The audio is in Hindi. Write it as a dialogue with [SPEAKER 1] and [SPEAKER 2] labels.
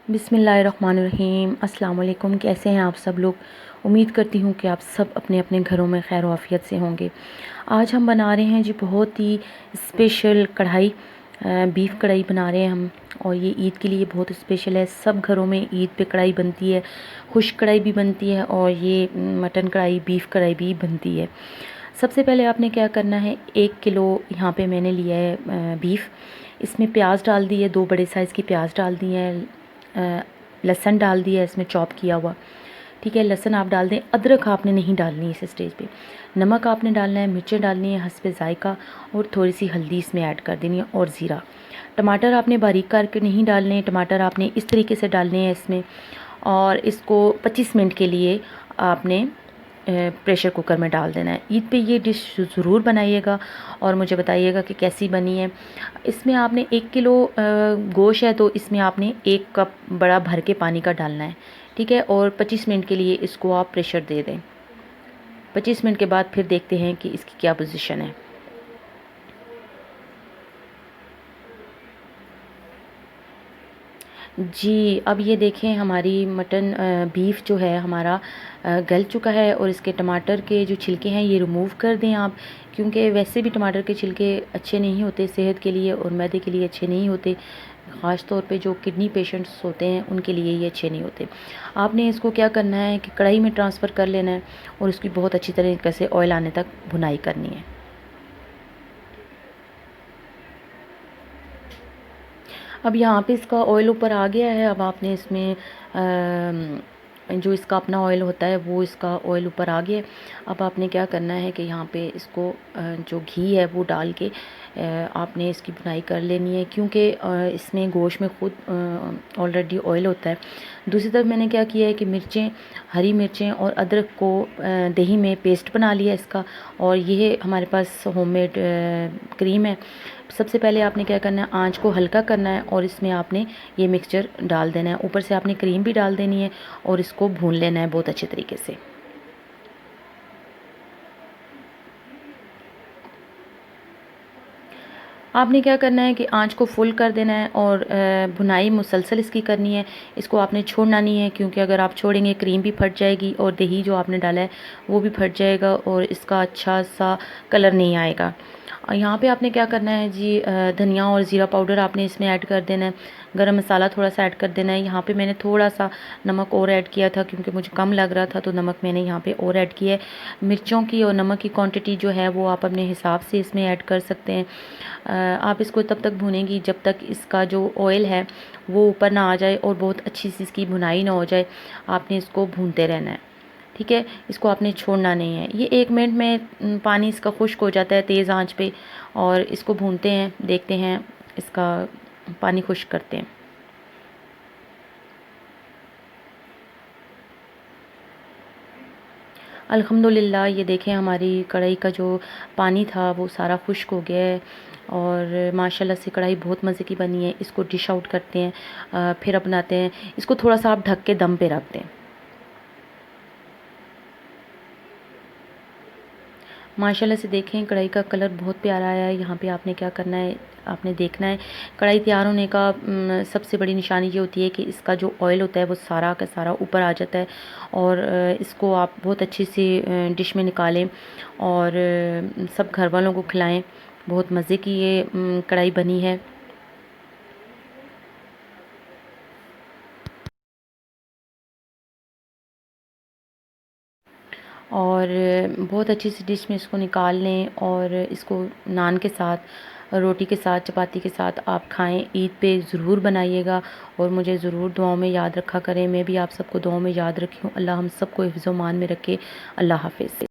[SPEAKER 1] बिस्मिल्लाहिर्रहमानिर्रहीम। अस्सलाम वालेकुम। कैसे हैं आप सब लोग? उम्मीद करती हूँ कि आप सब अपने अपने घरों में खैर आफियत से होंगे। आज हम बना रहे हैं जी बहुत ही स्पेशल कढ़ाई, बीफ कढ़ाई बना रहे हैं हम। और ये ईद के लिए बहुत स्पेशल है। सब घरों में ईद पे कढ़ाई बनती है, खुश्क कढ़ाई भी बनती है और ये मटन कढ़ाई, बीफ कढ़ाई भी बनती है। सबसे पहले आपने क्या करना है, 1 किलो यहाँ पे मैंने लिया है बीफ। इसमें प्याज डाल दिए, 2 बड़े साइज़ की प्याज डाल दिए हैं, लहसुन डाल दिया इसमें चॉप किया हुआ। ठीक है, लहसुन आप डाल दें। अदरक आपने नहीं डालनी इस स्टेज पे। नमक आपने डालना है, मिर्चें डालनी है हस्बे ज़ायका, और थोड़ी सी हल्दी इसमें ऐड कर देनी है और ज़ीरा। टमाटर आपने बारीक करके नहीं डालने, टमाटर आपने इस तरीके से डालने हैं इसमें। और इसको 25 मिनट के लिए आपने प्रेशर कुकर में डाल देना है। ईद पे ये डिश ज़रूर बनाइएगा और मुझे बताइएगा कि कैसी बनी है। इसमें आपने 1 किलो गोश्त है तो इसमें आपने 1 कप बड़ा भर के पानी का डालना है। ठीक है, और 25 मिनट के लिए इसको आप प्रेशर दे दें। 25 मिनट के बाद फिर देखते हैं कि इसकी क्या पोजीशन है। जी, अब ये देखें हमारी मटन बीफ जो है हमारा गल चुका है। और इसके टमाटर के जो छिलके हैं ये रिमूव कर दें आप, क्योंकि वैसे भी टमाटर के छिलके अच्छे नहीं होते सेहत के लिए और मैदे के लिए अच्छे नहीं होते। ख़ास तौर पे जो किडनी पेशेंट्स होते हैं उनके लिए ये अच्छे नहीं होते। आपने इसको क्या करना है कि कढ़ाई में ट्रांसफ़र कर लेना है और इसकी बहुत अच्छी तरीके से ऑयल आने तक भुनाई करनी है। अब यहाँ पे इसका ऑयल ऊपर आ गया है। अब आपने इसमें जो इसका अपना ऑयल होता है वो इसका ऑयल ऊपर आ गया। अब आपने क्या करना है कि यहाँ पे इसको जो घी है वो डाल के आपने इसकी भुनाई कर लेनी है, क्योंकि इसमें गोश्त में खुद ऑलरेडी ऑयल होता है। दूसरी तरफ मैंने क्या किया है कि मिर्चें, हरी मिर्चें और अदरक को दही में पेस्ट बना लिया इसका। और ये हमारे पास होममेड क्रीम है। सबसे पहले आपने क्या करना है, आंच को हल्का करना है और इसमें आपने ये मिक्सचर डाल देना है। ऊपर से आपने क्रीम भी डाल देनी है और इसको भून लेना है बहुत अच्छे तरीके से। आपने क्या करना है कि आंच को फुल कर देना है और भुनाई मुसलसल इसकी करनी है। इसको आपने छोड़ना नहीं है, क्योंकि अगर आप छोड़ेंगे क्रीम भी फट जाएगी और दही जो आपने डाला है वो भी फट जाएगा और इसका अच्छा सा कलर नहीं आएगा। और यहाँ पे आपने क्या करना है जी, धनिया और ज़ीरा पाउडर आपने इसमें ऐड कर देना है। गरम मसाला थोड़ा सा ऐड कर देना है। यहाँ पे मैंने थोड़ा सा नमक और ऐड किया था, क्योंकि मुझे कम लग रहा था तो नमक मैंने यहाँ पे और ऐड किया है। मिर्चों की और नमक की क्वांटिटी जो है वो आप अपने हिसाब से इसमें ऐड कर सकते हैं। आप इसको तब तक भूनेंगी जब तक इसका जो ऑयल है वो ऊपर ना आ जाए और बहुत अच्छी सी इसकी भुनाई ना हो जाए। आपने इसको भूनते रहना है। ठीक है, इसको आपने छोड़ना नहीं है। ये 1 मिनट में पानी इसका खुश्क हो जाता है तेज़ आंच पे। और इसको भूनते हैं, देखते हैं इसका पानी खुश्क करते हैं। अल्हम्दुलिल्लाह ये देखें हमारी कढ़ाई का जो पानी था वो सारा खुश्क हो गया है और माशाल्लाह से कढ़ाई बहुत मज़े की बनी है। इसको डिश आउट करते हैं, फिर अब बनाते हैं। इसको थोड़ा सा आप ढक के दम पे रख दें। माशाल्लाह से देखें कढ़ाई का कलर बहुत प्यारा आया है। यहाँ पे आपने क्या करना है, आपने देखना है कढ़ाई तैयार होने का सबसे बड़ी निशानी ये होती है कि इसका जो ऑयल होता है वो सारा का सारा ऊपर आ जाता है। और इसको आप बहुत अच्छी सी डिश में निकालें और सब घर वालों को खिलाएं। बहुत मज़े की ये कढ़ाई बनी है। और बहुत अच्छी सी डिश में इसको निकाल लें और इसको नान के साथ, रोटी के साथ, चपाती के साथ आप खाएं। ईद पे ज़रूर बनाइएगा और मुझे ज़रूर दुआओं में याद रखा करें। मैं भी आप सबको दुआओं में याद रखी हूँ। अल्लाह हम सबको हिफ्ज़-ओ-मान में रखे। अल्लाह हाफ़िज़।